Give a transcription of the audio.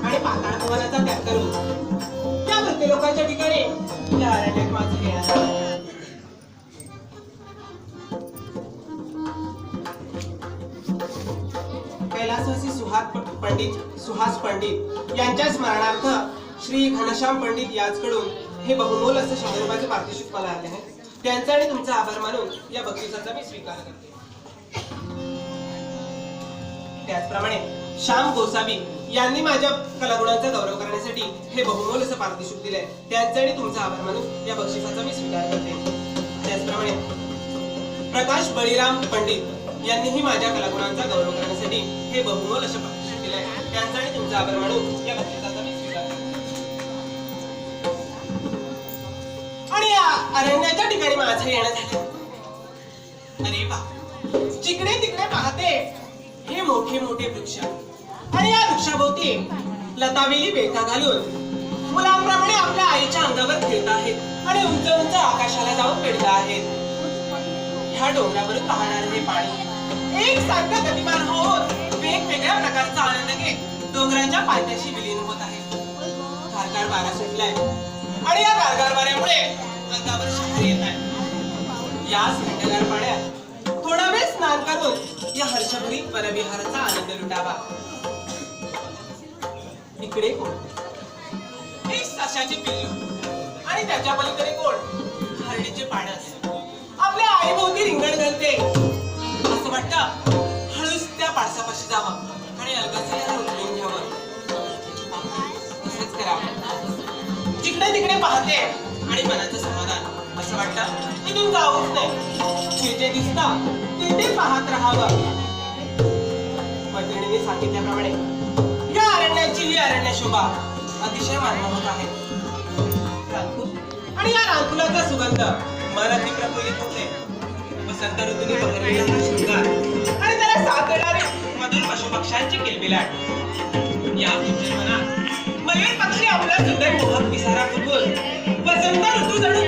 आणि पाताळ भवनाचा त्याग करून त्या मृत्यू लोकांच्या ठिकाणी या अरण्यात माझं घेण्यात आलं. कैलासवासी सुहास पंडित यांच्या स्मरणार्थ श्री घनश्याम पंडित याचकडून हे बहुमोल असं 100 रुपयाचे पारितोषिक मला आले आहे. त्यांचा आणि तुमचा आभार मानून या बक्षिसाचा मी स्वीकार करते. त्याचप्रमाणे श्याम गोसावी यांनी माझ्या कलागुणांचा गौरव करण्यासाठी हे बहुमोल असं पारितोषिक दिलंय. त्यांचा आणि तुमचा आभार मानून या बक्षिसाचा मी स्वीकार करते. त्याचप्रमाणे प्रकाश बळीराम पंडित यांनीही माझ्या कलागुणांचा गौरव करण्यासाठी हे बहुमोल असं पारितोषिक दिलंय. त्यांचा आणि तुमचा आभार मानून या बक्षिसाचा मी स्वीकार करते. आणि या अरण्याच्या ठिकाणी माझं येणं झालं. अरे वा, जिकडे तिकडे पाहते हे मोठे मोठे वृक्ष आणि या वृक्षाभोवती लतावेली बेटा घालून मुलांप्रमाणे आपल्या आईच्या अंगावर खेळत आहेत आणि उंच उंच आकाशाला जाऊन पेटत आहेत. ह्या डोंगरावरून वाहणारे हे पाणी एक सारखं गतिमान होत वेगवेगळ्या प्रकारचा आनंद घेत डोंगराच्या पायथ्याशी विलीन होत आहे. गारगार वारा सुटलाय आणि या गारगार वाऱ्यामुळे अंगावर शहारे येत आहे. या थंडगार पाण्यात थोडा वेळ स्नान करून या हर्षभरीत परविहाराचा आनंद लुटावा. इकडे कोण एक सशाचे पिल्लू आणि त्याच्या पलीकडे कोण हरणीचे पाडस आपल्या आईभोवती रिंगण घालते. असं वाटतं हळूच त्या पाडसापाशी जावं आणि अलगद उचलून घ्यावं. असंच करावं. जिकडे तिकडे पाहते आणि मनाचं समाधान असं वाटतं इथून जावंच नाही. जे दिसतं ते पाहत राहावं. मैत्रिणीने सांगितल्याप्रमाणे या अरण्याची ही अरण्य शोभा अतिशय मनमोहक आहे. आणि या रानफुलाचा सुगंध मन अति प्रफुल्लित होते. वसंत ऋतूने बहरलेला हा शृंगार आणि त्याला साथ देणारे मधुर पशुपक्ष्यांची किलबिलाट. या उज्ज्वल मनात मयूर पक्षी आपला सुंदर मोहक पिसारा फुलवून वसंत ऋतू जणू